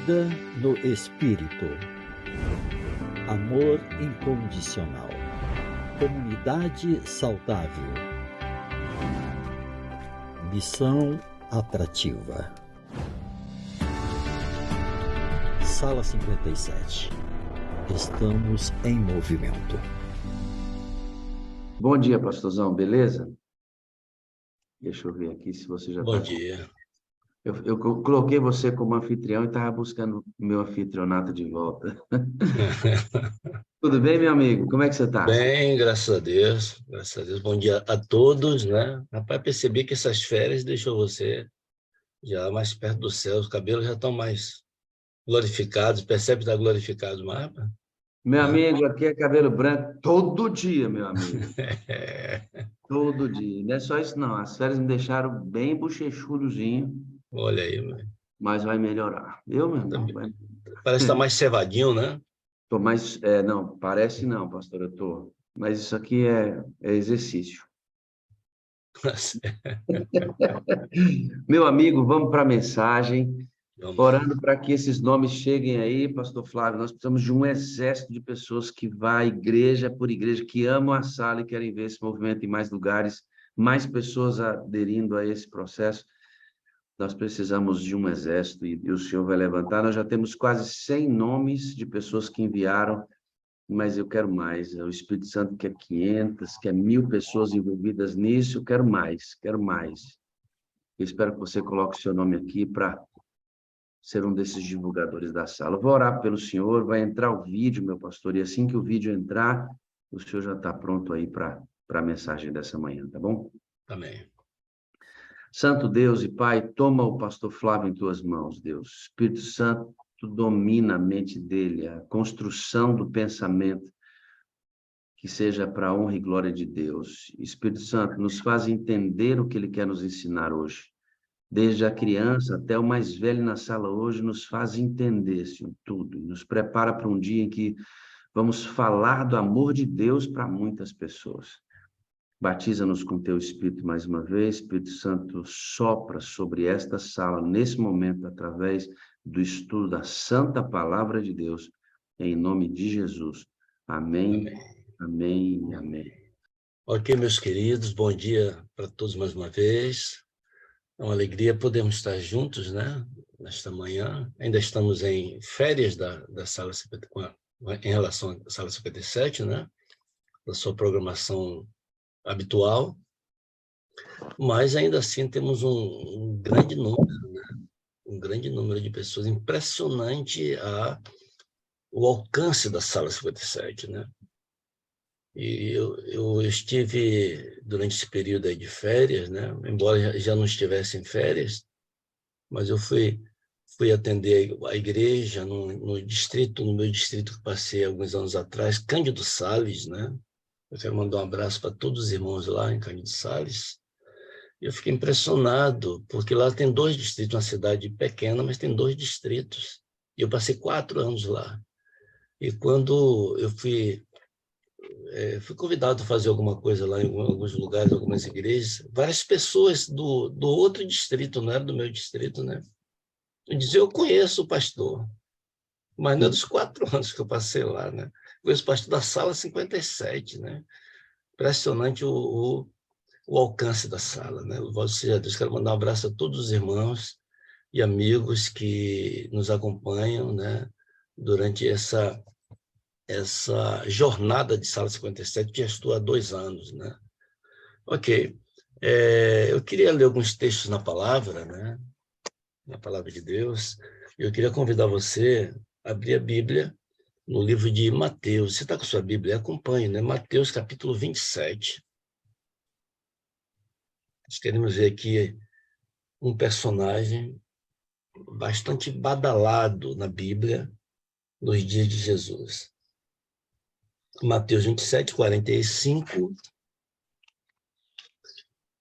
Vida no Espírito. Amor incondicional. Comunidade saudável. Missão atrativa. Sala 57. Estamos em movimento. Bom dia, pastorzão, beleza? Deixa eu ver aqui se você já está... Bom dia. Eu coloquei você como anfitrião e estava buscando o meu anfitrionato de volta. Tudo bem, meu amigo? Como é que você está? Bem, graças a Deus. Graças a Deus. Bom dia a todos, né? Rapaz, percebi que essas férias deixou você já mais perto do céu. Os cabelos já estão mais glorificados. Percebe que está glorificado mais, rapaz? Meu amigo, aqui é cabelo branco todo dia, meu amigo. É. Todo dia. Não é só isso, não. As férias me deixaram bem bochechudozinho, Olha aí, mano. mas vai melhorar. Eu, meu irmão, vai... Parece que está mais cevadinho, né? Tô mais... não, parece não, pastor, eu tô. Mas isso aqui é exercício. Meu amigo, vamos para a mensagem. Orando para que esses nomes cheguem aí, pastor Flávio. Nós precisamos de um exército de pessoas que vai igreja por igreja, que amam a sala e querem ver esse movimento em mais lugares, mais pessoas aderindo a esse processo. Nós precisamos de um exército e o Senhor vai levantar. Nós já temos quase 100 nomes de pessoas que enviaram, mas eu quero mais. O Espírito Santo quer 500, quer 1.000 pessoas envolvidas nisso. Eu quero mais, quero mais. Eu espero que você coloque o seu nome aqui para ser um desses divulgadores da sala. Vou orar pelo senhor, vai entrar o vídeo, meu pastor, e assim que o vídeo entrar, o senhor já está pronto aí para a mensagem dessa manhã, tá bom? Amém. Santo Deus e Pai, toma o pastor Flávio em tuas mãos, Deus. Espírito Santo, tu domina a mente dele, a construção do pensamento, que seja para a honra e glória de Deus. Espírito Santo, nos faz entender o que ele quer nos ensinar hoje. Desde a criança até o mais velho na sala hoje, nos faz entender, Senhor, tudo. E nos prepara para um dia em que vamos falar do amor de Deus para muitas pessoas. Batiza-nos com teu Espírito mais uma vez. Espírito Santo, sopra sobre esta sala, nesse momento, através do estudo da Santa Palavra de Deus, em nome de Jesus. Amém, amém e amém. Ok, meus queridos, bom dia para todos mais uma vez. É uma alegria podermos estar juntos, né? Nesta manhã. Ainda estamos em férias da Sala 54, em relação à Sala 57, né? Da sua programação habitual. Mas, ainda assim, temos um grande número, né? Um grande número de pessoas. Impressionante o alcance da Sala 57, né? E eu estive, durante esse período aí de férias, né? Embora já não estivesse em férias, mas eu fui atender a igreja no meu distrito que passei alguns anos atrás, Cândido Sales, né? Eu quero mandar um abraço para todos os irmãos lá em Cândido Sales. Eu fiquei impressionado, porque lá tem 2 distritos, uma cidade pequena, mas tem 2 distritos. E eu passei 4 anos lá. E quando eu fui convidado a fazer alguma coisa lá em alguns lugares, algumas igrejas, várias pessoas do outro distrito, não era do meu distrito, né? Eu dizia, eu conheço o pastor, mas não é dos 4 anos que eu passei lá, né? Eu conheço o pastor da Sala 57, né? Impressionante o alcance da sala, né? Louvado seja Deus. Quero mandar um abraço a todos os irmãos e amigos que nos acompanham, né? Durante essa jornada de Sala 57, que já estou há 2 anos, né? Ok. Eu queria ler alguns textos na palavra, né? Na palavra de Deus. Eu queria convidar você a abrir a Bíblia no livro de Mateus. Você está com a sua Bíblia? Acompanhe, né? Mateus, capítulo 27. Nós queremos ver aqui um personagem bastante badalado na Bíblia nos dias de Jesus. Mateus 27, 45.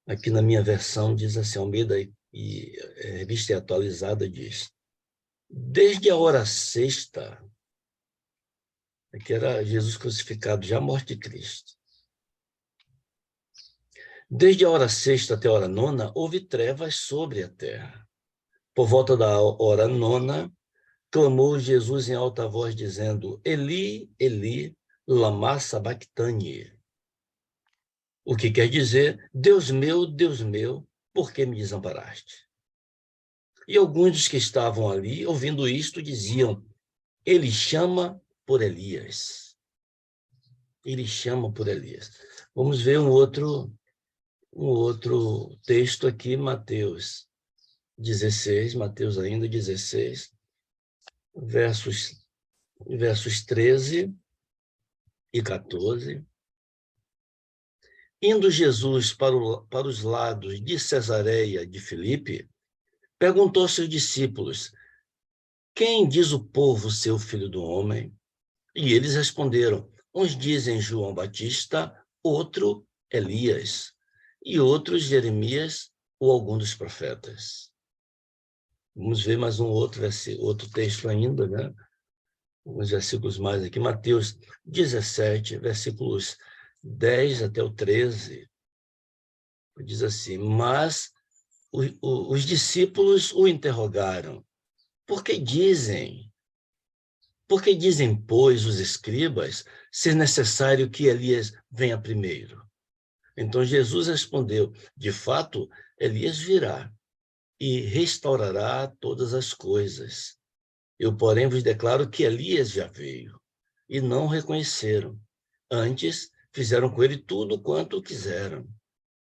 Aqui na minha versão diz assim, Almeida e Revista Atualizada diz: desde a hora sexta, que era Jesus crucificado, já a morte de Cristo. Desde a hora sexta até a hora nona, houve trevas sobre a terra. Por volta da hora nona, clamou Jesus em alta voz, dizendo: Eli, Eli, lama sabachthani. O que quer dizer: Deus meu, por que me desamparaste? E alguns dos que estavam ali, ouvindo isto, diziam: Ele chama por Elias. Ele chama por Elias. Vamos ver um outro texto aqui, Mateus 16, Mateus ainda 16, versos 13 e 14. Indo Jesus para os lados de Cesareia de Filipe, perguntou aos seus discípulos: Quem diz o povo ser o Filho do Homem? E eles responderam: uns dizem João Batista, outro Elias, e outros Jeremias ou algum dos profetas. Vamos ver mais um outro texto ainda, né? Uns versículos mais aqui. Mateus 17, versículos 10 até o 13. Diz assim: Mas os discípulos o interrogaram: Por que dizem, pois, os escribas, ser necessário que Elias venha primeiro? Então Jesus respondeu: De fato, Elias virá e restaurará todas as coisas. Eu, porém, vos declaro que Elias já veio, e não o reconheceram. Antes, fizeram com ele tudo quanto quiseram.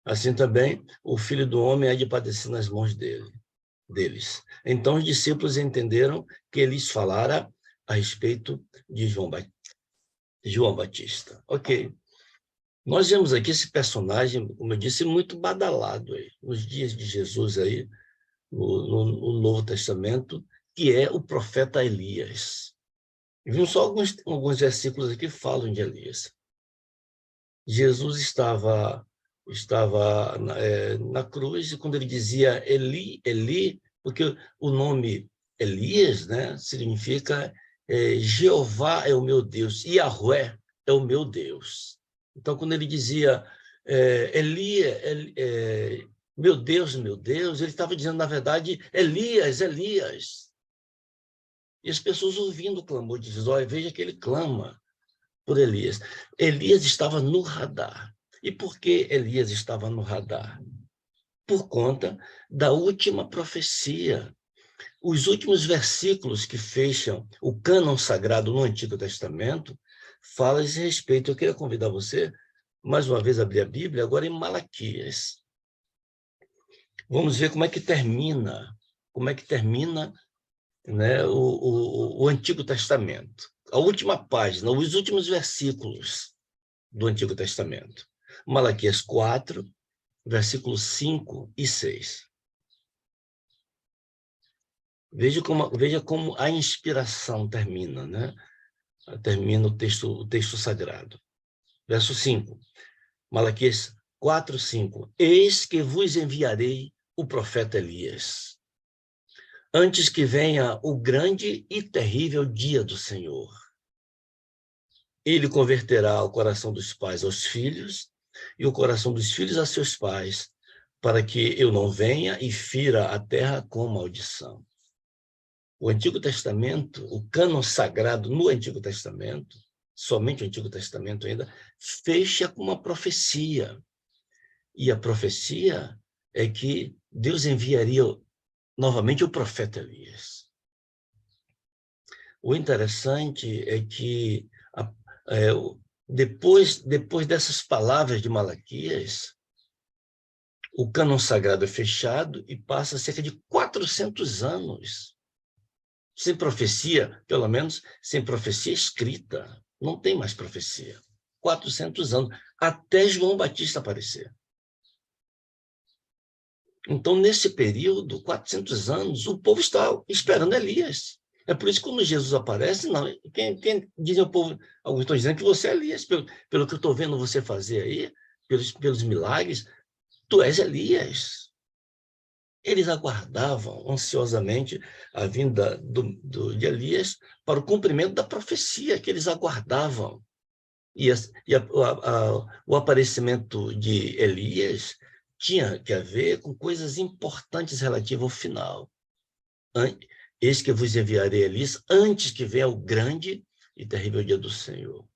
Assim também, o Filho do Homem há de padecer nas mãos deles. Então os discípulos entenderam que ele lhes falara a respeito de João Batista. Ok. Nós vemos aqui esse personagem, como eu disse, muito badalado aí, nos dias de Jesus aí, no Novo Testamento, que é o profeta Elias. Vimos só alguns versículos aqui que falam de Elias. Jesus estava na cruz, e quando ele dizia Eli, Eli, porque o nome Elias, né, significa Jeová é o meu Deus, Yahweh é o meu Deus. Então, quando ele dizia Eli, meu Deus, ele estava dizendo, na verdade, Elias, Elias. E as pessoas ouvindo o clamor de Jesus, olha, veja que ele clama por Elias. Elias estava no radar. E por que Elias estava no radar? Por conta da última profecia. Os últimos versículos que fecham o cânon sagrado no Antigo Testamento falam a esse respeito. Eu queria convidar você, mais uma vez, a abrir a Bíblia, agora em Malaquias. Vamos ver como é que termina, né, o Antigo Testamento. A última página, os últimos versículos do Antigo Testamento. Malaquias 4, versículos 5 e 6. Veja como a inspiração termina, né? Termina o texto sagrado. Verso 5, Malaquias 4, 5. Eis que vos enviarei o profeta Elias, antes que venha o grande e terrível dia do Senhor. Ele converterá o coração dos pais aos filhos e o coração dos filhos a seus pais, para que eu não venha e fira a terra com maldição. O Antigo Testamento, o cânon sagrado no Antigo Testamento, somente o Antigo Testamento ainda, fecha com uma profecia. E a profecia é que Deus enviaria novamente o profeta Elias. O interessante é que depois dessas palavras de Malaquias, o cânon sagrado é fechado e passa cerca de 400 anos sem profecia, pelo menos sem profecia escrita. Não tem mais profecia. 400 anos, até João Batista aparecer. Então, nesse período, 400 anos, o povo está esperando Elias. É por isso que quando Jesus aparece, não, quem diz ao povo, alguns estão dizendo que você é Elias, pelo que eu estou vendo você fazer aí, pelos milagres, tu és Elias. Eles aguardavam ansiosamente a vinda de Elias para o cumprimento da profecia que eles aguardavam. O aparecimento de Elias tinha que ver com coisas importantes relativas ao final. Eis que vos enviarei Elias antes que venha o grande e terrível dia do Senhor.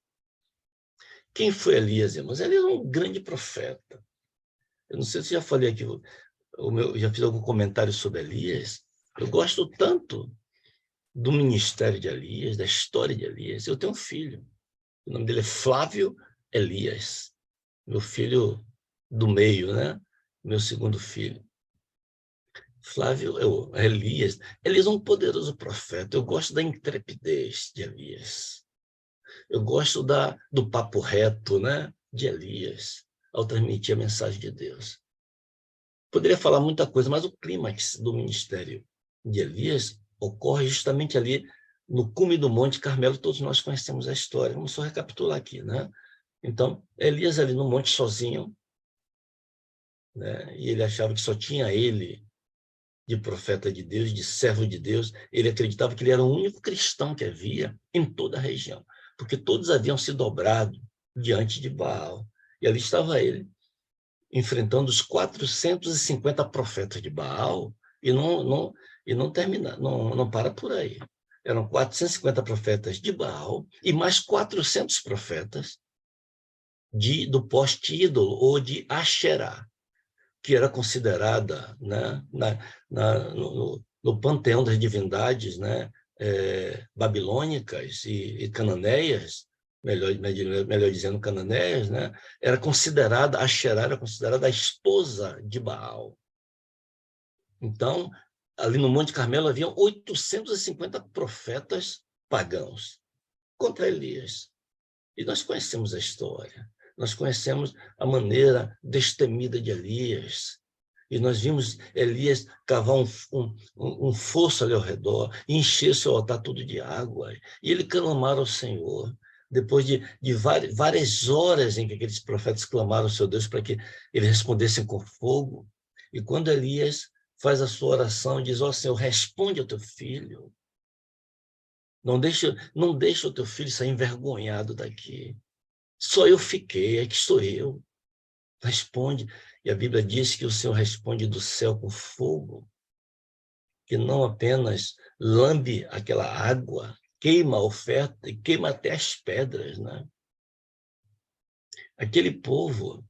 Quem foi Elias, irmãos? Elias é um grande profeta. Eu não sei se já falei aqui, já fiz algum comentário sobre Elias. Eu gosto tanto do ministério de Elias, da história de Elias. Eu tenho um filho. O nome dele é Flávio Elias. Meu filho do meio, né? Meu segundo filho. Flávio Elias. Elias é um poderoso profeta. Eu gosto da intrepidez de Elias. Eu gosto do papo reto, né, de Elias, ao transmitir a mensagem de Deus. Poderia falar muita coisa, mas o clímax do ministério de Elias ocorre justamente ali no cume do Monte Carmelo. Todos nós conhecemos a história. Vamos só recapitular aqui, né? Então, Elias ali no monte sozinho, né? E ele achava que só tinha ele de profeta de Deus, de servo de Deus. Ele acreditava que ele era o único cristão que havia em toda a região, porque todos haviam se dobrado diante de Baal. E ali estava ele, enfrentando os 450 profetas de Baal, e não termina, não para por aí. Eram 450 profetas de Baal e mais 400 profetas do poste ídolo, ou de Asherá, que era considerada, né, no panteão das divindades, né, babilônicas e cananeias, melhor dizendo cananeias, né, Asherá era considerada a esposa de Baal. Então, ali no Monte Carmelo haviam 850 profetas pagãos contra Elias. E nós conhecemos a história. Nós conhecemos a maneira destemida de Elias. E nós vimos Elias cavar um fosso ali ao redor e encher seu altar todo de água. E ele clamar ao Senhor. Depois de várias horas em que aqueles profetas clamaram ao seu Deus para que eles respondessem com fogo. E quando Elias faz a sua oração, diz: ó Senhor, responde ao teu filho. Não deixa o teu filho sair envergonhado daqui. Só eu fiquei, aqui estou eu. Responde. E a Bíblia diz que o Senhor responde do céu com fogo, que não apenas lambe aquela água, queima a oferta e queima até as pedras, né? Aquele povo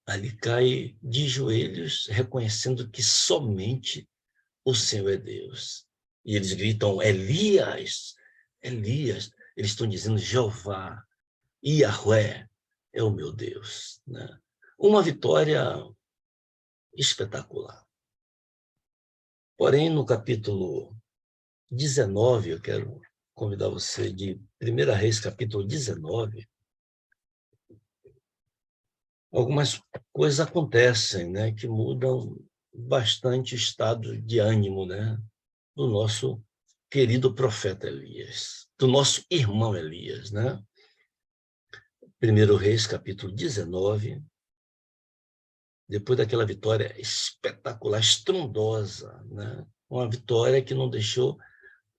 ali cai de joelhos, reconhecendo que somente o Senhor é Deus. E eles gritam: Elias, Elias. Eles estão dizendo: Jeová, Yahweh é o meu Deus, né? Uma vitória espetacular. Porém, no capítulo 19, eu quero convidar você de 1 Reis, capítulo 19, algumas coisas acontecem, né, que mudam bastante o estado de ânimo, né, do nosso querido profeta Elias, do nosso irmão Elias, né? 1 Reis, capítulo 19, depois daquela vitória espetacular, estrondosa, né? Uma vitória que não deixou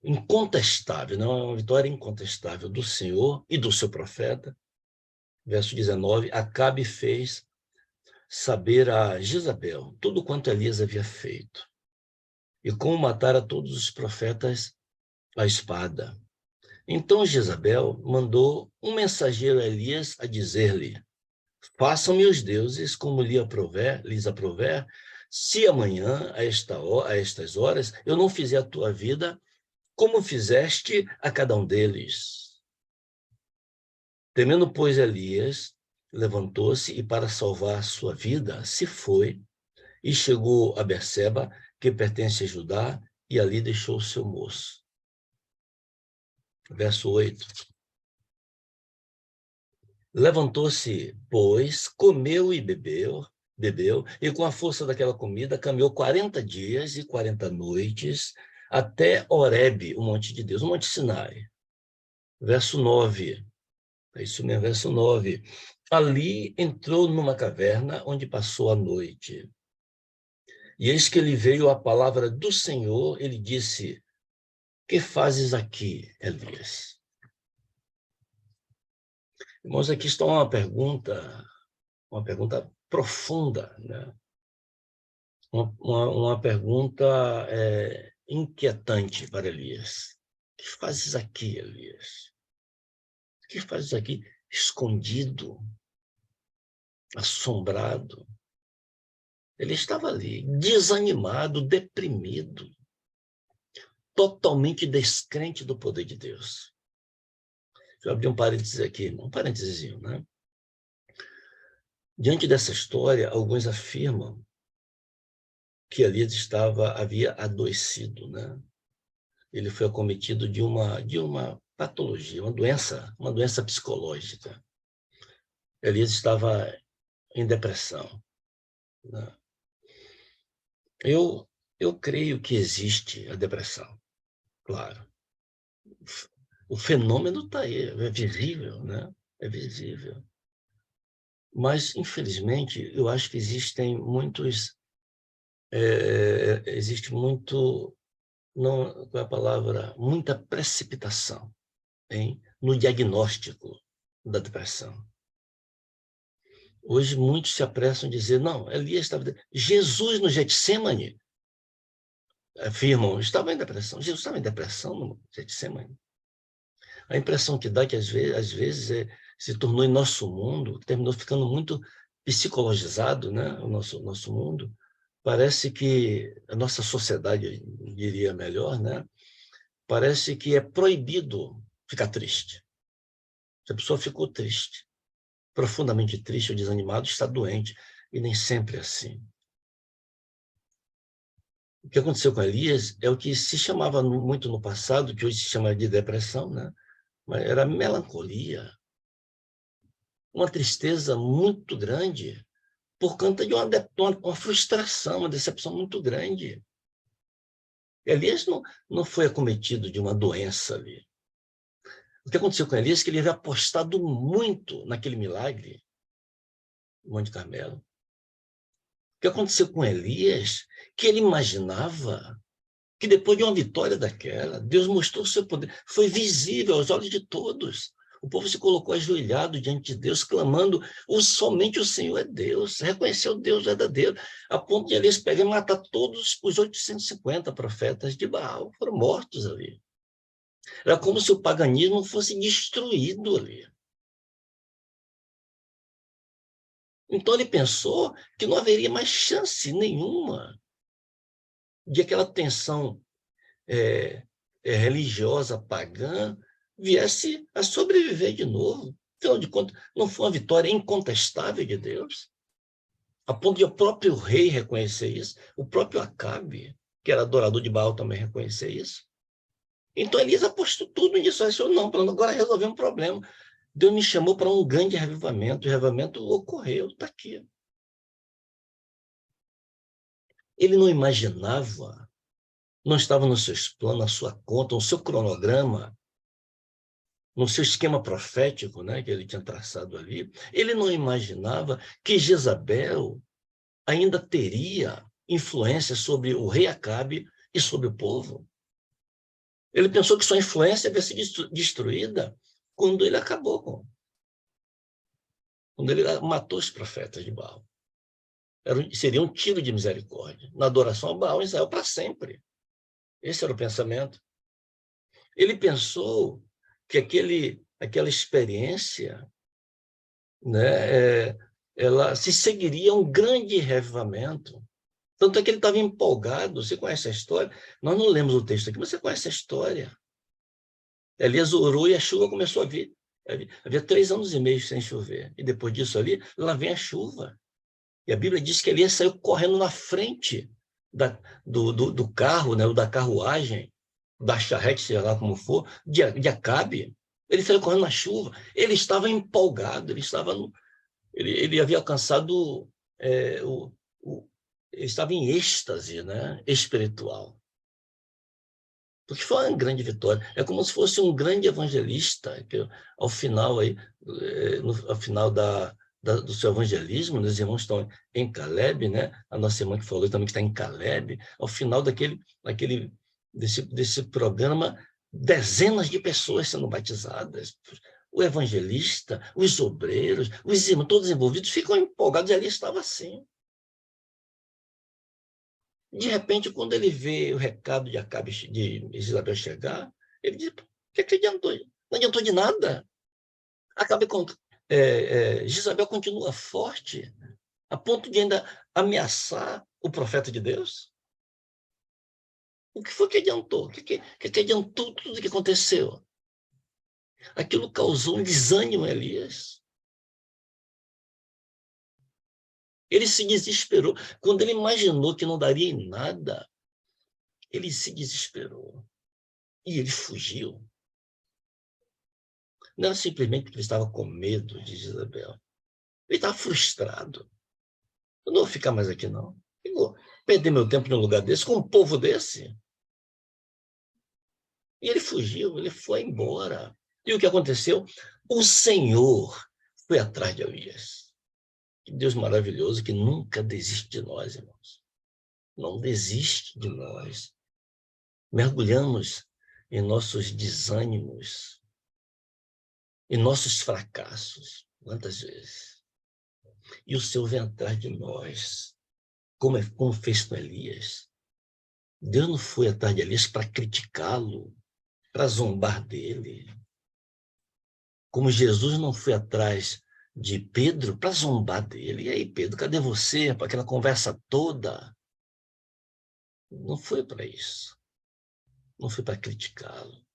incontestável, não é uma vitória incontestável do Senhor e do seu profeta. Verso 19, Acabe fez saber a Jezabel tudo quanto Elias havia feito, e como matara todos os profetas à espada. Então Jezabel mandou um mensageiro a Elias a dizer-lhe: façam-me os deuses como lhes aprouver, se amanhã, a estas horas, eu não fizer a tua vida como fizeste a cada um deles. Temendo, pois, Elias, levantou-se e, para salvar sua vida, se foi e chegou a Berseba, que pertence a Judá, e ali deixou o seu moço. Verso 8. Levantou-se, pois, comeu e bebeu, e com a força daquela comida caminhou 40 dias e 40 noites até Horebe, o monte de Deus, o monte Sinai. Verso 9. É isso mesmo, verso 9. Ali entrou numa caverna onde passou a noite. E eis que lhe veio a palavra do Senhor, ele disse: que fazes aqui, Elias? Irmãos, aqui está uma pergunta profunda, né? Uma pergunta inquietante para Elias. O que fazes aqui, Elias? O que fazes aqui escondido, assombrado? Ele estava ali, desanimado, deprimido, totalmente descrente do poder de Deus. Deixa eu abrir um parênteses aqui, um parênteses, né? Diante dessa história, alguns afirmam que Elias havia adoecido, né? Ele foi acometido de uma patologia, uma doença psicológica. Elias estava em depressão, né? Eu creio que existe a depressão, claro. O fenômeno está aí, é visível, né? É visível. Mas, infelizmente, eu acho que existe muito, não, qual é a palavra? Muita precipitação, hein? No diagnóstico da depressão. Hoje, muitos se apressam a dizer, não, Elias estava... Jesus no Getsêmani, afirmam, estava em depressão. Jesus estava em depressão no Getsêmani. A impressão que dá é que, às vezes se tornou em nosso mundo, terminou ficando muito psicologizado, né? O nosso mundo. Parece que a nossa sociedade, diria melhor, né? Parece que é proibido ficar triste. Se a pessoa ficou triste, profundamente triste ou desanimado, está doente. E nem sempre é assim. O que aconteceu com Elias é o que se chamava muito no passado, que hoje se chama de depressão, né? Mas era melancolia. Uma tristeza muito grande por conta de uma frustração, uma decepção muito grande. Elias não foi acometido de uma doença ali. O que aconteceu com Elias é que ele havia apostado muito naquele milagre, no Monte Carmelo. O que aconteceu com Elias é que ele imaginava que depois de uma vitória daquela, Deus mostrou o seu poder. Foi visível aos olhos de todos. O povo se colocou ajoelhado diante de Deus, clamando, somente o Senhor é Deus, reconheceu Deus verdadeiro, a ponto de Elias pegar e matar todos os 850 profetas de Baal, foram mortos ali. Era como se o paganismo fosse destruído ali. Então ele pensou que não haveria mais chance nenhuma de aquela tensão religiosa pagã viesse a sobreviver de novo. Afinal de contas, não foi uma vitória incontestável de Deus? A ponto de o próprio rei reconhecer isso, o próprio Acabe, que era adorador de Baal, também reconhecer isso. Então Elias apostou tudo nisso. Ele disse, não, agora resolveu um problema. Deus me chamou para um grande revivamento. O revivamento ocorreu, está aqui. Ele não imaginava, não estava nos seus planos, na sua conta, no seu cronograma, no seu esquema profético, né, que ele tinha traçado ali. Ele não imaginava que Jezabel ainda teria influência sobre o rei Acabe e sobre o povo. Ele pensou que sua influência havia sido destruída quando ele acabou quando ele matou os profetas de Baal. Seria um tiro de misericórdia na adoração a Baal em Israel para sempre. Esse era o pensamento. Ele pensou que aquela experiência, né, ela se seguiria um grande revivamento. Tanto é que ele estava empolgado. Você conhece a história? Nós não lemos o texto aqui, mas você conhece a história. Elias orou e a chuva começou a vir. Havia 3 anos e meio sem chover. E depois disso ali, lá vem a chuva. E a Bíblia diz que Elias saiu correndo na frente do carro, né, ou da carruagem, da charrete, sei lá como for, de Acabe. Ele saiu correndo na chuva. Ele estava empolgado, ele havia alcançado, ele estava em êxtase, né, espiritual. Porque foi uma grande vitória. É como se fosse um grande evangelista, que ao final, ao final do seu evangelismo, os irmãos estão em Caleb, né? A nossa irmã que falou também que está em Caleb. Ao final desse programa, dezenas de pessoas sendo batizadas. O evangelista, os obreiros, os irmãos, todos envolvidos, ficam empolgados, e ali estava assim. De repente, quando ele vê o recado de Acabe, de Jezabel chegar, ele diz, o que adiantou? Não adiantou de nada. Jezabel continua forte, a ponto de ainda ameaçar o profeta de Deus. O que foi que adiantou? O que adiantou tudo o que aconteceu? Aquilo causou um desânimo em Elias. Ele se desesperou. Quando ele imaginou que não daria em nada, ele se desesperou. E ele fugiu. Não era simplesmente porque ele estava com medo de Jezabel. Ele estava frustrado. Eu não vou ficar mais aqui, não. Eu vou perder meu tempo num lugar desse, com um povo desse. E ele fugiu, ele foi embora. E o que aconteceu? O Senhor foi atrás de Elias. Que Deus maravilhoso que nunca desiste de nós, irmãos. Não desiste de nós. Mergulhamos em nossos desânimos, em nossos fracassos, quantas vezes. E o Senhor vem atrás de nós, como fez com Elias. Deus não foi atrás de Elias para criticá-lo, para zombar dele. Como Jesus não foi atrás de Pedro para zombar dele. E aí, Pedro, cadê você? Para aquela conversa toda. Não foi para isso. Não foi para criticá-lo.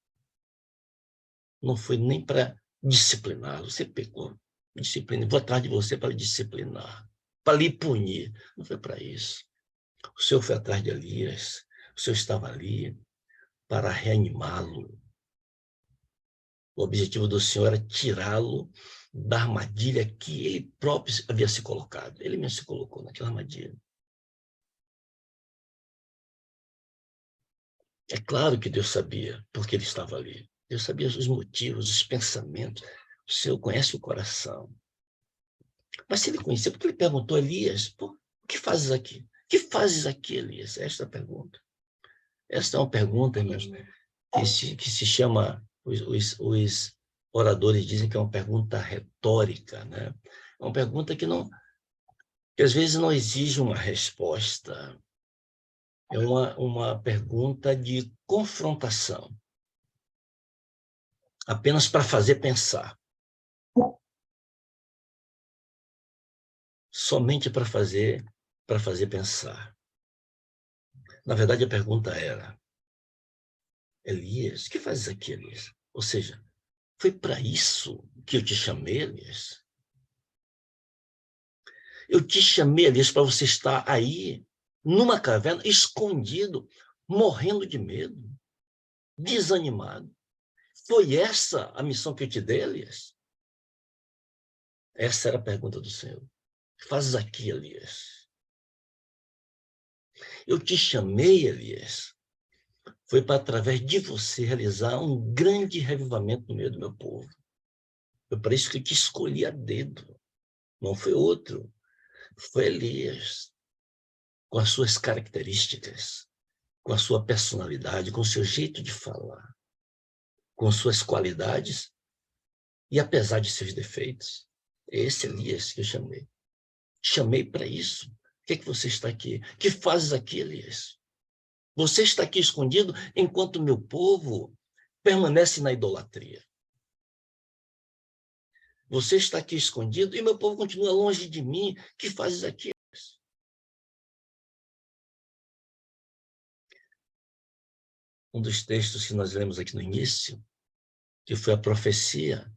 Não foi nem para discipliná-lo. Você pecou. Disciplina. Vou atrás de você para disciplinar, para lhe punir. Não foi para isso. O Senhor foi atrás de Elias. O Senhor estava ali para reanimá-lo. O objetivo do Senhor era tirá-lo da armadilha que ele próprio havia se colocado. Ele mesmo se colocou naquela armadilha. É claro que Deus sabia porque ele estava ali. Deus sabia os motivos, os pensamentos. O Senhor conhece o coração. Mas se ele conhecia, por que ele perguntou a Elias, o que fazes aqui? O que fazes aqui, Elias? Esta é a pergunta. Esta é uma pergunta, irmãos, que se chama, os oradores dizem que é uma pergunta retórica, né? É uma pergunta que às vezes não exige uma resposta. É uma pergunta de confrontação. Apenas para fazer pensar. Somente para fazer pensar. Na verdade, a pergunta era, Elias, o que fazes aqui, Elias? Ou seja, foi para isso que eu te chamei, Elias? Eu te chamei, Elias, para você estar aí, numa caverna, escondido, morrendo de medo, desanimado. Foi essa a missão que eu te dei, Elias? Essa era a pergunta do Senhor. O que fazes aqui, Elias? Eu te chamei, Elias, foi para, através de você, realizar um grande revivamento no meio do meu povo. Foi para isso que eu te escolhi a dedo. Não foi outro. Foi Elias, com as suas características, com a sua personalidade, com o seu jeito de falar, com suas qualidades e apesar de seus defeitos. É esse Elias que eu chamei. Chamei para isso. Por que você está aqui? O que fazes aqui, Elias? Você está aqui escondido enquanto o meu povo permanece na idolatria. Você está aqui escondido e meu povo continua longe de mim. O que fazes aqui? Um dos textos que nós lemos aqui no início, que foi a profecia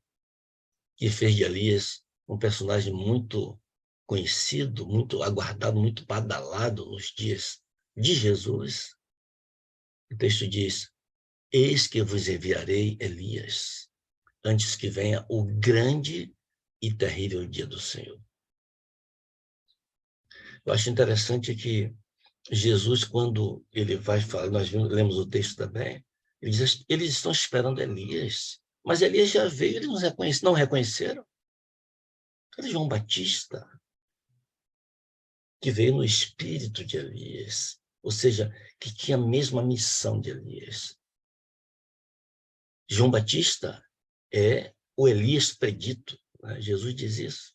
que fez de Elias um personagem muito conhecido, muito aguardado, muito badalado nos dias de Jesus. O texto diz, eis que vos enviarei Elias, antes que venha o grande e terrível dia do Senhor. Eu acho interessante que Jesus, quando ele vai falar, nós lemos o texto também, ele diz, eles estão esperando Elias, mas Elias já veio, eles não reconheceram. Era João Batista, que veio no espírito de Elias, ou seja, que tinha a mesma missão de Elias. João Batista é o Elias predito, né? Jesus diz isso.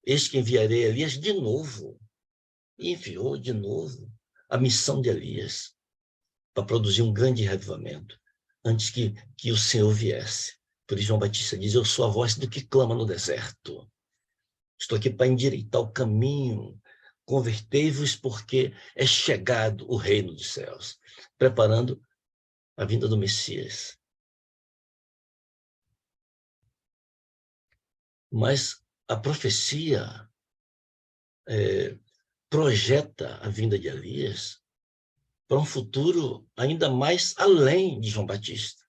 Eis que enviarei Elias de novo. E enviou de novo. a missão de Elias para produzir um grande revivamento antes que o Senhor viesse. Por isso João Batista diz, eu sou a voz do que clama no deserto. Estou aqui para endireitar o caminho. Convertei-vos porque é chegado o reino dos céus, preparando a vinda do Messias. Mas a profecia projeta a vinda de Elias para um futuro ainda mais além de João Batista.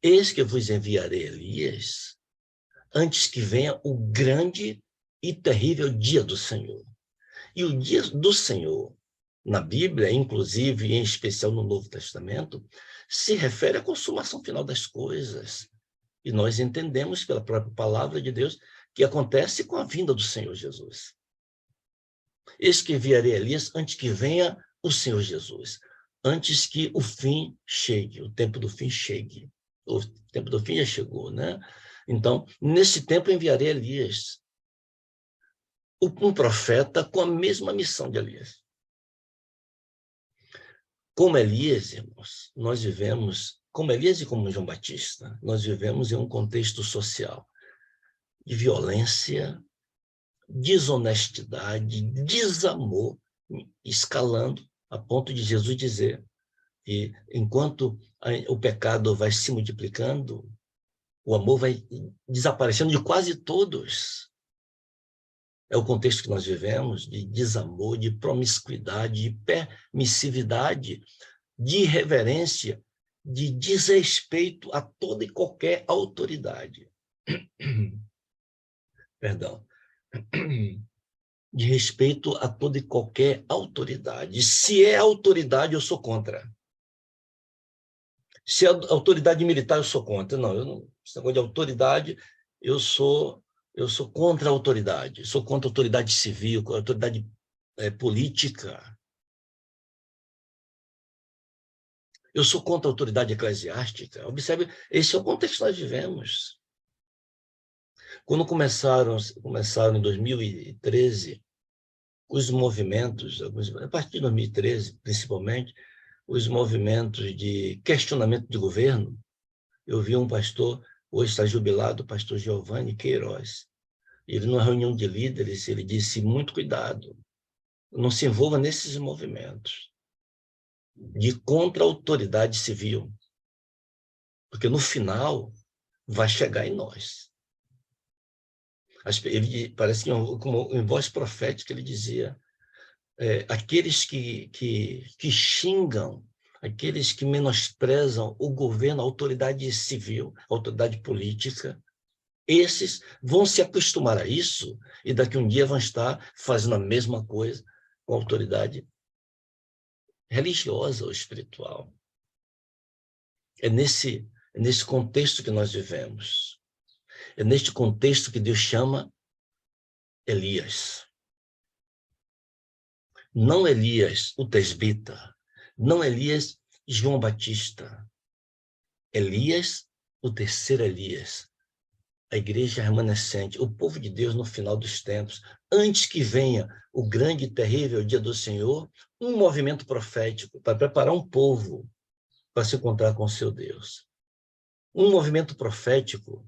Eis que eu vos enviarei Elias antes que venha o grande e terrível dia do Senhor. E o dia do Senhor, na Bíblia, inclusive, e em especial no Novo Testamento, se refere à consumação final das coisas. E nós entendemos pela própria palavra de Deus que acontece com a vinda do Senhor Jesus. Eis que enviarei Elias antes que venha o Senhor Jesus, antes que o fim chegue, o tempo do fim chegue. O tempo do fim já chegou, né? Então, nesse tempo enviarei Elias, um profeta com a mesma missão de Elias. Como Elias, irmãos, nós vivemos, como Elias e como João Batista, nós vivemos em um contexto social de violência, desonestidade, desamor, escalando a ponto de Jesus dizer que enquanto o pecado vai se multiplicando, o amor vai desaparecendo de quase todos. É o contexto que nós vivemos de desamor, de promiscuidade, de permissividade, de irreverência, de desrespeito a toda e qualquer autoridade. Perdão. De respeito a toda e qualquer autoridade. Se é autoridade, eu sou contra. Se é autoridade militar, eu sou contra. Não, esse negócio de autoridade, eu sou contra a autoridade. Sou contra a autoridade civil, a autoridade política. Eu sou contra a autoridade eclesiástica. Observe, esse é o contexto que nós vivemos. Quando começaram em 2013, os movimentos, a partir de 2013, principalmente, os movimentos de questionamento de governo, eu vi um pastor, hoje está jubilado, o pastor Giovanni Queiroz. Ele, numa reunião de líderes, ele disse, muito cuidado, não se envolva nesses movimentos de contra-autoridade civil, porque no final vai chegar em nós. Ele parece que em voz profética ele dizia, aqueles que xingam, aqueles que menosprezam o governo, a autoridade civil, a autoridade política, esses vão se acostumar a isso e daqui um dia vão estar fazendo a mesma coisa com a autoridade religiosa ou espiritual. É nesse contexto que nós vivemos. É neste contexto que Deus chama Elias. Não Elias, o tesbita. Não Elias, João Batista. Elias, o terceiro Elias. A igreja remanescente, o povo de Deus no final dos tempos. Antes que venha o grande e terrível dia do Senhor, um movimento profético para preparar um povo para se encontrar com o seu Deus. Um movimento profético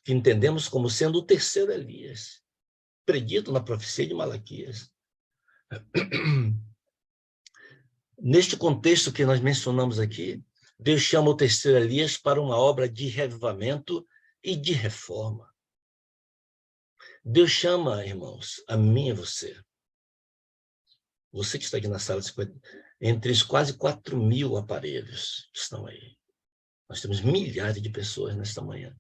que entendemos como sendo o terceiro Elias, predito na profecia de Malaquias. Neste contexto que nós mencionamos aqui, Deus chama o terceiro Elias para uma obra de revivamento e de reforma. Deus chama, irmãos, a mim e você. Você que está aqui na sala, entre os quase 4.000 aparelhos que estão aí. Nós temos milhares de pessoas nesta manhã.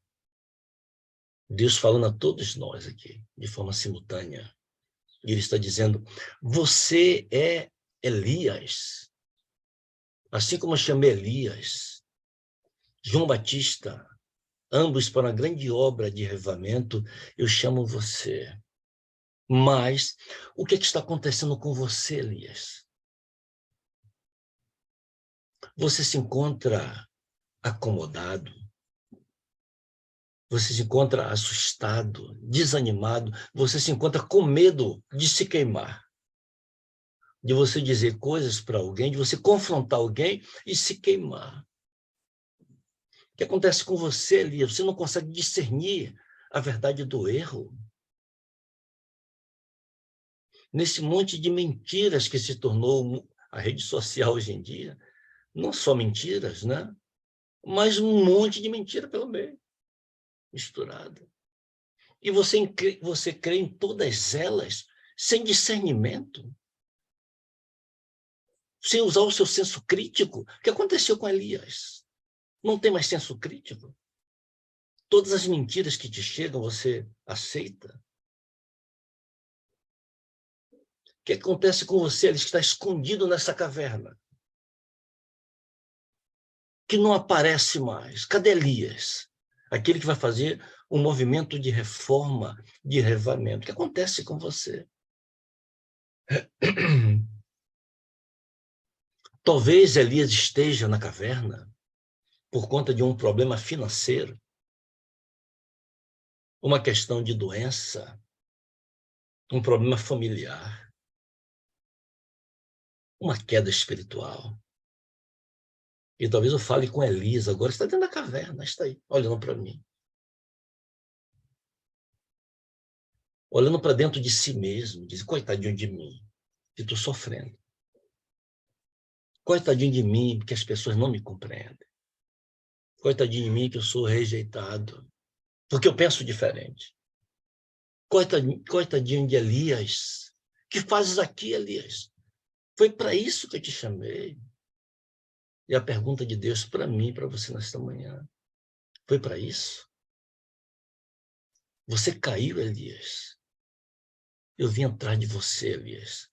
Deus falando a todos nós aqui, de forma simultânea. E Ele está dizendo, você é Elias. Assim como eu chamei Elias, João Batista, ambos para uma grande obra de revivamento, eu chamo você. Mas, o que está acontecendo com você, Elias? Você se encontra acomodado? Você se encontra assustado, desanimado? Você se encontra com medo de se queimar? de você dizer coisas para alguém, de você confrontar alguém e se queimar. O que acontece com você, Elias? Você não consegue discernir a verdade do erro. Nesse monte de mentiras que se tornou a rede social hoje em dia, não só mentiras, né? Mas um monte de mentira pelo meio, misturada. E você crê em todas elas sem discernimento, sem usar o seu senso crítico. O que aconteceu com Elias? Não tem mais senso crítico? Todas as mentiras que te chegam, você aceita? O que acontece com você? Ele está escondido nessa caverna, que não aparece mais. Cadê Elias? Aquele que vai fazer um movimento de reforma, de revivamento. O que acontece com você? Talvez Elias esteja na caverna por conta de um problema financeiro, uma questão de doença, um problema familiar, uma queda espiritual. E talvez eu fale com Elias agora, está dentro da caverna, está aí, olhando para mim. Olhando para dentro de si mesmo, diz, coitadinho de mim, que estou sofrendo. Coitadinho de mim, porque as pessoas não me compreendem. Coitadinho de mim, que eu sou rejeitado, porque eu penso diferente. Coitadinho de Elias, que fazes aqui, Elias? Foi para isso que eu te chamei. E a pergunta de Deus para mim, para você nesta manhã, foi para isso? Você caiu, Elias. Eu vim atrás de você, Elias. O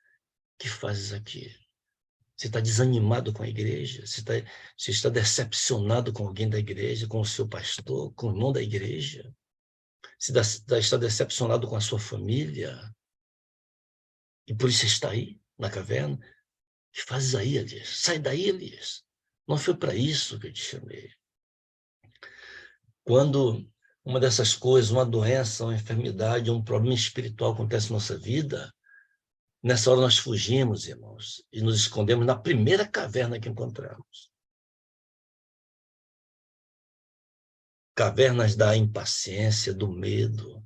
que fazes aqui? Você está desanimado com a igreja? Você está decepcionado com alguém da igreja, com o seu pastor, com o irmão da igreja? Você está decepcionado com a sua família? E por isso está aí, na caverna? O que fazes aí, Elias? Sai daí, Elias. Não foi para isso que eu te chamei. Quando uma dessas coisas, uma doença, uma enfermidade, um problema espiritual acontece na nossa vida, nessa hora nós fugimos, irmãos, e nos escondemos na primeira caverna que encontramos. Cavernas da impaciência, do medo,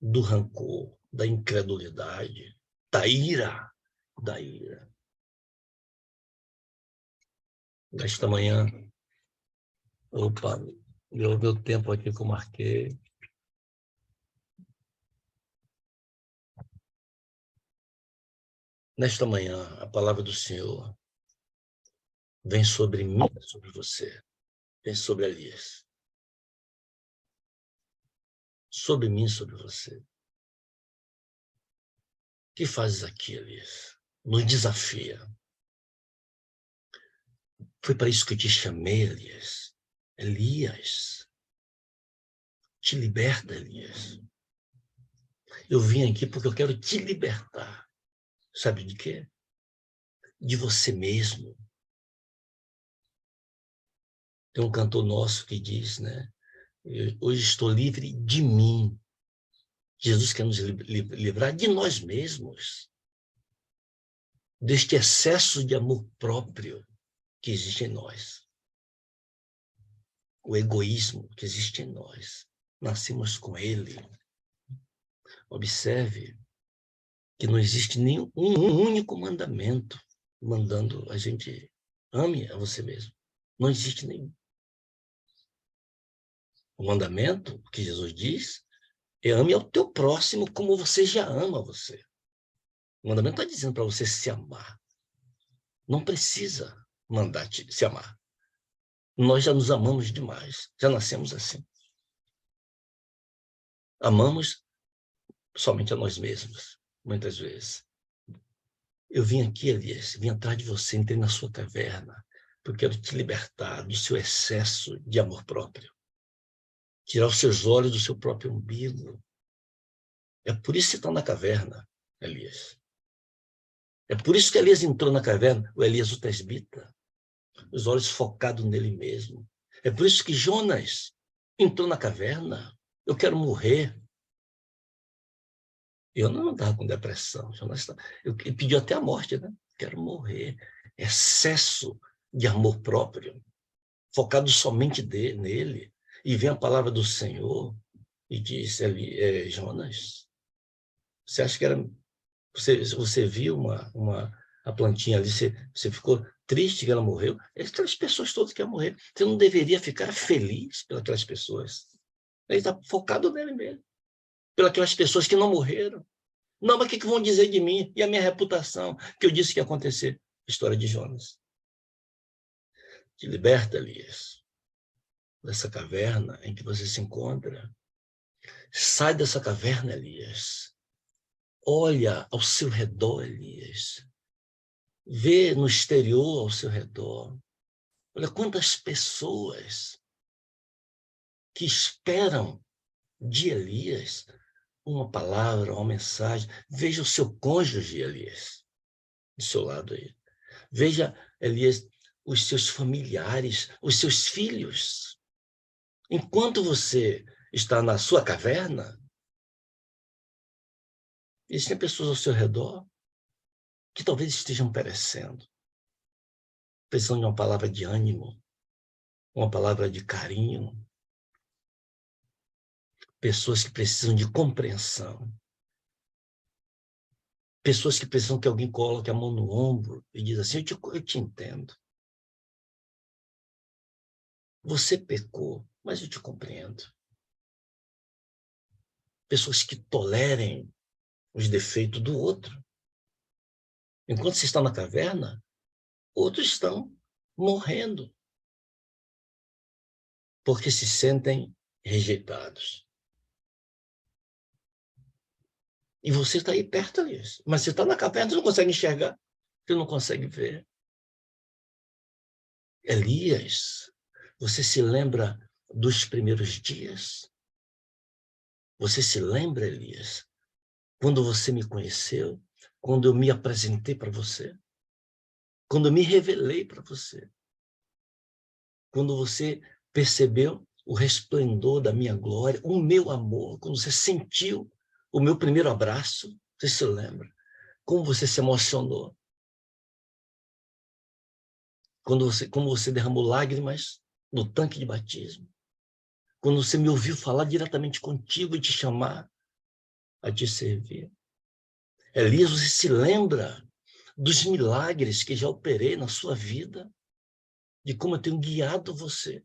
do rancor, da incredulidade, da ira. Nesta manhã, opa, deu meu tempo aqui que eu marquei. Nesta manhã, a palavra do Senhor vem sobre mim, sobre você, vem sobre Elias. Sobre mim, sobre você. O que fazes aqui, Elias? Nos desafia. Foi para isso que eu te chamei, Elias. Elias, te liberta, Elias. Eu vim aqui porque eu quero te libertar. Sabe de quê? De você mesmo. Tem um cantor nosso que diz, né? Hoje estou livre de mim. Jesus quer nos livrar de nós mesmos. Deste excesso de amor próprio que existe em nós. O egoísmo que existe em nós. Nascemos com ele. Observe que não existe nenhum único mandamento mandando a gente ame a você mesmo. Não existe nenhum. O mandamento que Jesus diz é ame ao teu próximo como você já ama você. O mandamento está dizendo para você se amar. Não precisa mandar se amar. Nós já nos amamos demais. Já nascemos assim. Amamos somente a nós mesmos, muitas vezes. Eu vim aqui, Elias, vim atrás de você, entrei na sua caverna, porque eu quero te libertar do seu excesso de amor próprio. Tirar os seus olhos do seu próprio umbigo. É por isso que você está na caverna, Elias. É por isso que Elias entrou na caverna, o Elias o tesbita, os olhos focados nele mesmo. É por isso que Jonas entrou na caverna. Eu quero morrer. Eu não estava com depressão. Ele pediu até a morte, né? Quero morrer. Excesso de amor próprio, focado somente nele. E vem a palavra do Senhor e diz ali, Jonas, você acha que era... Você viu a plantinha ali, você ficou triste que ela morreu? Aquelas pessoas todas que iam morrer. Você não deveria ficar feliz pelas pessoas. Ele está focado nele mesmo. Pelas pessoas que não morreram. Não, mas o que vão dizer de mim? E a minha reputação? Que eu disse que ia acontecer. História de Jonas. Te liberta, Elias, dessa caverna em que você se encontra. Sai dessa caverna, Elias. Olha ao seu redor, Elias. Vê no exterior ao seu redor. Olha quantas pessoas que esperam de Elias uma palavra, uma mensagem. Veja o seu cônjuge, Elias, do seu lado aí. Veja, Elias, os seus familiares, os seus filhos. Enquanto você está na sua caverna, existem pessoas ao seu redor que talvez estejam perecendo, precisando de uma palavra de ânimo, uma palavra de carinho, pessoas que precisam de compreensão, pessoas que precisam que alguém coloque a mão no ombro e diz assim, eu te entendo. Você pecou, mas eu te compreendo. Pessoas que tolerem os defeitos do outro. Enquanto você está na caverna, outros estão morrendo porque se sentem rejeitados. E você está aí perto disso. Mas você está na caverna, você não consegue enxergar, você não consegue ver. Elias, você se lembra dos primeiros dias? Você se lembra, Elias, quando você me conheceu? Quando eu me apresentei para você? Quando eu me revelei para você? Quando você percebeu o resplendor da minha glória, o meu amor, quando você sentiu o meu primeiro abraço, você se lembra? Como você se emocionou? Como você derramou lágrimas no tanque de batismo? Quando você me ouviu falar diretamente contigo e te chamar a te servir? Elias, você se lembra dos milagres que já operei na sua vida? De como eu tenho guiado você?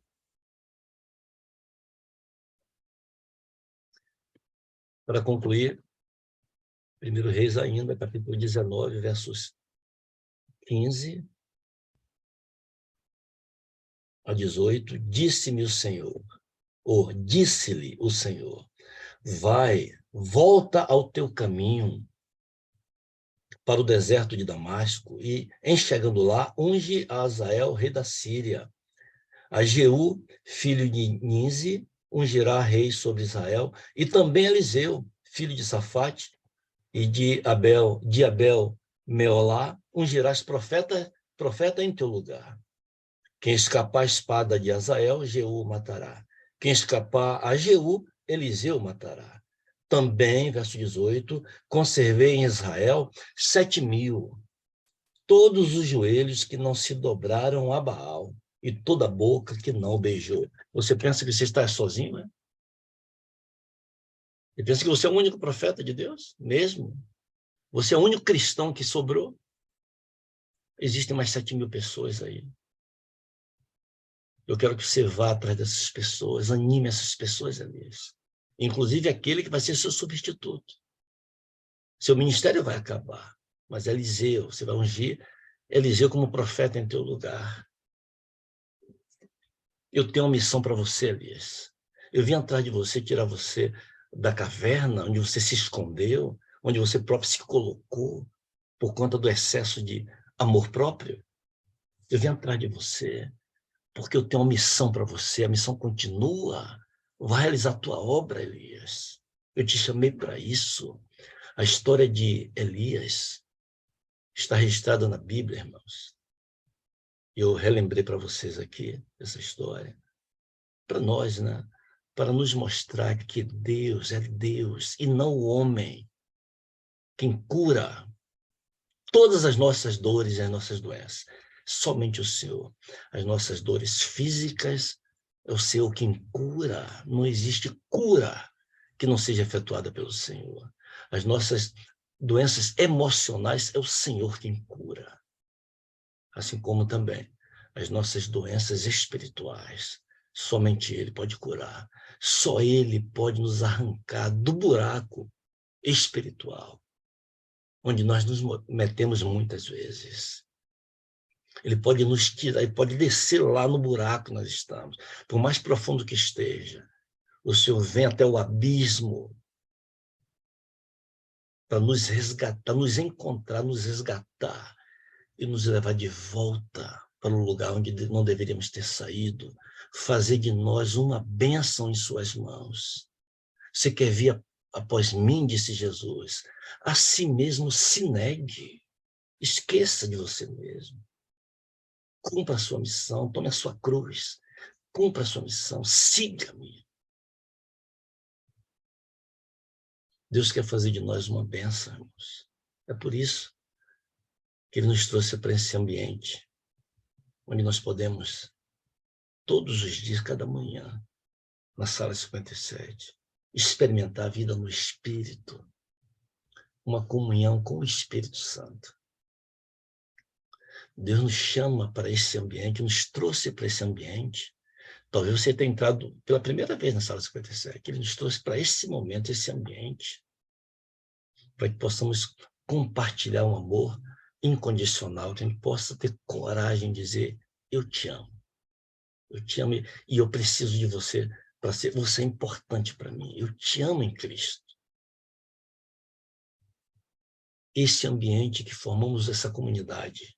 Para concluir, 1 Reis ainda, capítulo 19, versos 15 a 18, disse-me o Senhor, ou disse-lhe o Senhor, vai, volta ao teu caminho para o deserto de Damasco e, em chegando lá, unge a Azael, rei da Síria. A Jeú, filho de Ninzi, ungirá rei sobre Israel, e também Eliseu, filho de Safate, e de Abel Meolá, ungirás profeta em teu lugar. Quem escapar a espada de Azael, Jeú matará. Quem escapar a Jeú, Eliseu matará. Também, verso 18, conservei em Israel 7.000, todos os joelhos que não se dobraram a Baal, e toda a boca que não beijou. Você pensa que você está sozinho, né? Você pensa que você é o único profeta de Deus? Mesmo? Você é o único cristão que sobrou? Existem mais 7.000 pessoas aí. Eu quero que você vá atrás dessas pessoas, anime essas pessoas, Elias. Inclusive aquele que vai ser seu substituto. Seu ministério vai acabar, mas Eliseu, você vai ungir Eliseu como profeta em teu lugar. Eu tenho uma missão para você, Elias. Eu vim atrás de você, tirar você da caverna onde você se escondeu, onde você próprio se colocou por conta do excesso de amor próprio. Eu vim atrás de você porque eu tenho uma missão para você. A missão continua. Vai realizar a tua obra, Elias. Eu te chamei para isso. A história de Elias está registrada na Bíblia, irmãos. Eu relembrei para vocês aqui essa história. Para nós, né? Para nos mostrar que Deus é Deus e não o homem. quem cura todas as nossas dores e as nossas doenças. Somente o Senhor. As nossas dores físicas, é o Senhor quem cura. Não existe cura que não seja efetuada pelo Senhor. As nossas doenças emocionais, é o Senhor quem cura. Assim como também as nossas doenças espirituais, somente Ele pode curar. Só Ele pode nos arrancar do buraco espiritual, onde nós nos metemos muitas vezes. Ele pode nos tirar, ele pode descer lá no buraco que nós estamos, por mais profundo que esteja. O Senhor vem até o abismo para nos resgatar, nos encontrar, nos resgatar e nos levar de volta para o lugar onde não deveríamos ter saído, fazer de nós uma bênção em suas mãos. Você quer vir após mim, disse Jesus, a si mesmo se negue, esqueça de você mesmo, cumpra a sua missão, tome a sua cruz, cumpra a sua missão, siga-me. Deus quer fazer de nós uma bênção, irmãos. É por isso que Ele nos trouxe para esse ambiente, onde nós podemos, todos os dias, cada manhã, na sala 57, experimentar a vida no Espírito, uma comunhão com o Espírito Santo. Deus nos chama para esse ambiente, nos trouxe para esse ambiente. Talvez você tenha entrado pela primeira vez na sala 57, Ele nos trouxe para esse momento, esse ambiente, para que possamos compartilhar um amor incondicional, que a gente possa ter coragem de dizer, eu te amo e eu preciso de você, você é importante para mim, eu te amo em Cristo. Esse ambiente que formamos essa comunidade,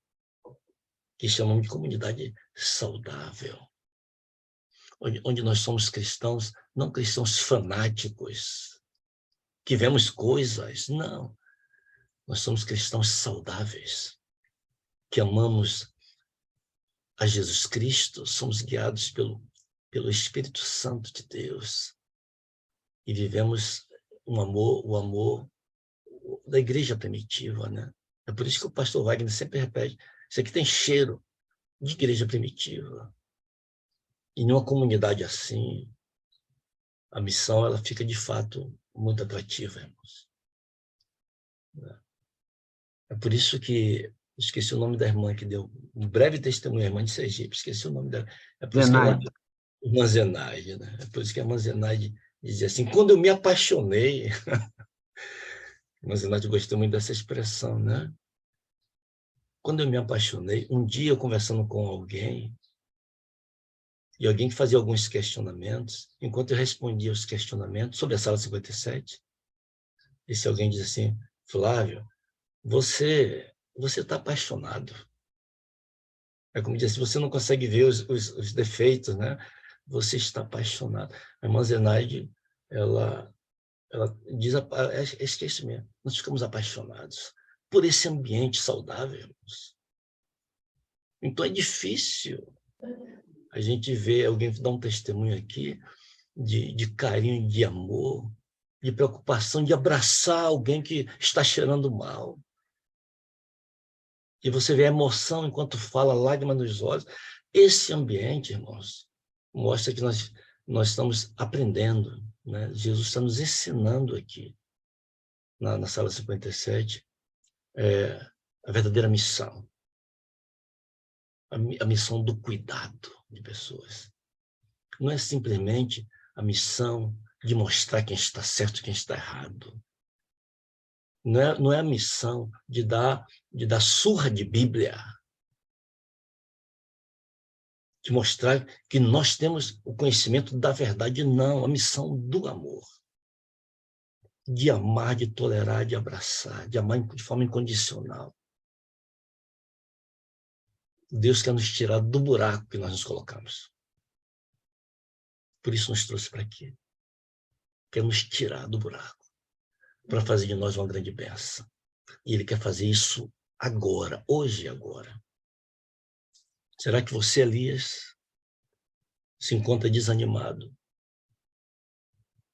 que chamamos de comunidade saudável, onde nós somos cristãos, não cristãos fanáticos, que vemos coisas, não. Nós somos cristãos saudáveis, que amamos a Jesus Cristo, somos guiados pelo Espírito Santo de Deus e vivemos o amor da igreja primitiva, né? É por isso que o pastor Wagner sempre repete, isso aqui tem cheiro de igreja primitiva. E em uma comunidade assim, a missão ela fica de fato muito atrativa, irmãos. É por isso que esqueci o nome da irmã que deu um breve testemunho, a irmã de Sergipe, esqueci o nome dela. É por isso que irmã Zenaide, né? É por isso que a irmã Zenaide dizia assim, quando eu me apaixonei, irmã Zenaide gostou muito dessa expressão, né? Quando eu me apaixonei, um dia eu conversando com alguém, e alguém que fazia alguns questionamentos, enquanto eu respondia os questionamentos sobre a sala 57, esse alguém diz assim, Flávio, você está apaixonado. É como diz assim, você não consegue ver os defeitos, né? Você está apaixonado. A irmã Zenaide, ela diz, é isso mesmo, nós ficamos apaixonados por esse ambiente saudável. Então é difícil a gente ver alguém dar um testemunho aqui de carinho, de amor, de preocupação, de abraçar alguém que está cheirando mal. E você vê a emoção enquanto fala, lágrima nos olhos. Esse ambiente, irmãos, mostra que nós estamos aprendendo, né? Jesus está nos ensinando aqui, na sala 57, a verdadeira missão. A missão do cuidado de pessoas. Não é simplesmente a missão de mostrar quem está certo e quem está errado. Não é a missão de dar surra de Bíblia. De mostrar que nós temos o conhecimento da verdade. Não, a missão do amor. De amar, de tolerar, de abraçar, de amar de forma incondicional. Deus quer nos tirar do buraco que nós nos colocamos. Por isso nos trouxe para aqui. Quer nos tirar do buraco, para fazer de nós uma grande bênção. E Ele quer fazer isso agora, hoje e agora. Será que você, Elias, se encontra desanimado,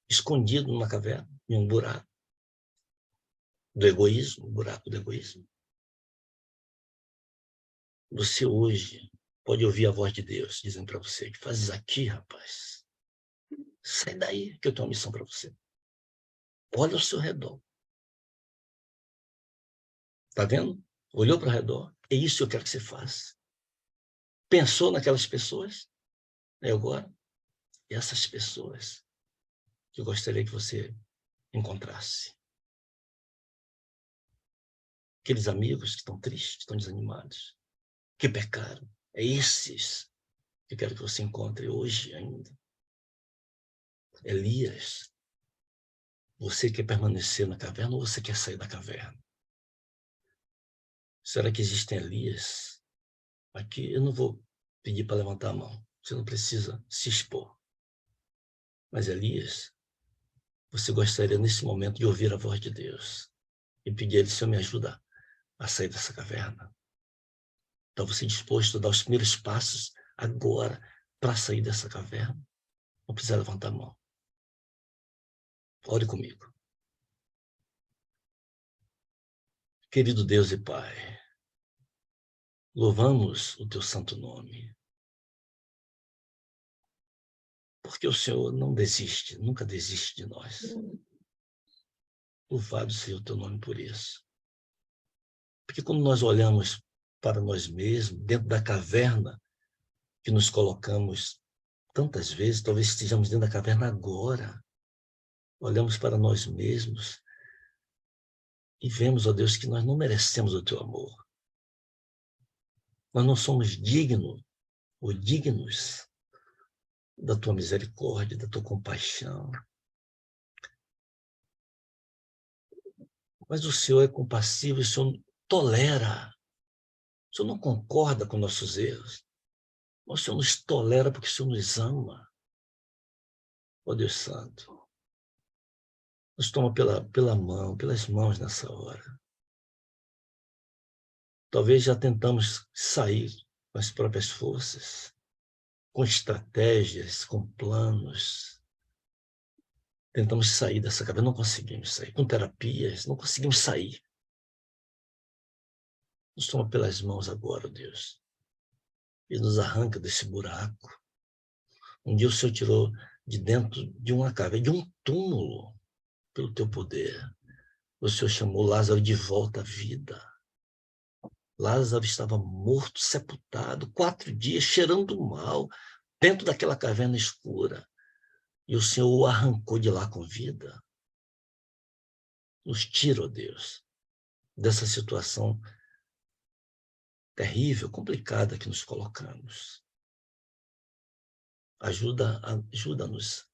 escondido numa caverna, em um buraco? do egoísmo, o buraco do egoísmo. Você hoje pode ouvir a voz de Deus dizendo para você: o que fazes aqui, rapaz? Sai daí, que eu tenho uma missão para você. Olha ao seu redor. Está vendo? Olhou para o redor? É isso que eu quero que você faça. Pensou naquelas pessoas? É agora. Essas pessoas que eu gostaria que você encontrasse. Aqueles amigos que estão tristes, que estão desanimados, que pecaram. É esses que eu quero que você encontre hoje ainda. Elias, você quer permanecer na caverna ou você quer sair da caverna? Será que existem Elias? Aqui eu não vou pedir para levantar a mão. Você não precisa se expor. Mas Elias, você gostaria nesse momento de ouvir a voz de Deus e pedir a Ele: Senhor, me ajuda a sair dessa caverna. Então você disposto a dar os primeiros passos agora para sair dessa caverna? Não precisa levantar a mão. Ore comigo. Querido Deus e Pai, louvamos o teu santo nome. Porque o Senhor não desiste, nunca desiste de nós. Louvado seja o teu nome por isso. Porque quando nós olhamos para nós mesmos, dentro da caverna que nos colocamos tantas vezes, talvez estejamos dentro da caverna agora, olhamos para nós mesmos e vemos, ó Deus, que nós não merecemos o teu amor. Nós não somos dignos ou dignos da tua misericórdia, da tua compaixão. Mas o Senhor é compassivo, o Senhor tolera. O Senhor não concorda com nossos erros. O Senhor nos tolera porque o Senhor nos ama. Ó Deus Santo, nos toma pela mão, pelas mãos nessa hora. Talvez já tentamos sair com as próprias forças, com estratégias, com planos. Tentamos sair dessa caverna, não conseguimos sair. Com terapias, não conseguimos sair. Nos toma pelas mãos agora, Deus, e nos arranca desse buraco. Um dia o Senhor tirou de dentro de uma caverna, de um túmulo, pelo teu poder. O Senhor chamou Lázaro de volta à vida. Lázaro estava morto, sepultado, 4 dias, cheirando mal, dentro daquela caverna escura. E o Senhor o arrancou de lá com vida. Nos tira, ó Deus, dessa situação terrível, complicada que nos colocamos. Ajuda-nos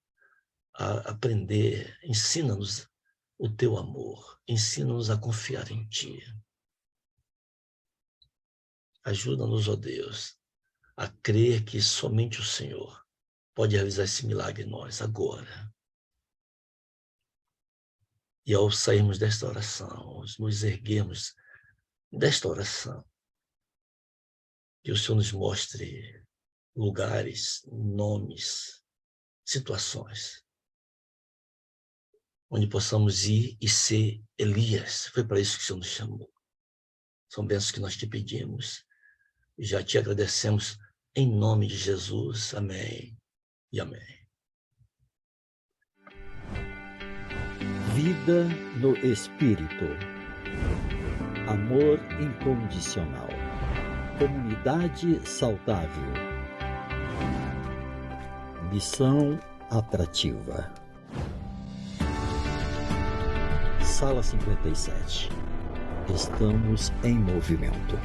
a aprender, ensina-nos o teu amor, ensina-nos a confiar em ti. Ajuda-nos, ó Deus, a crer que somente o Senhor pode realizar esse milagre em nós agora. E ao sairmos desta oração, nos erguermos desta oração, que o Senhor nos mostre lugares, nomes, situações, onde possamos ir e ser Elias. Foi para isso que o Senhor nos chamou. São bênçãos que nós te pedimos. Já te agradecemos em nome de Jesus. Amém e amém. Vida no Espírito. Amor incondicional. Comunidade saudável. Missão atrativa. Sala 57. Estamos em movimento.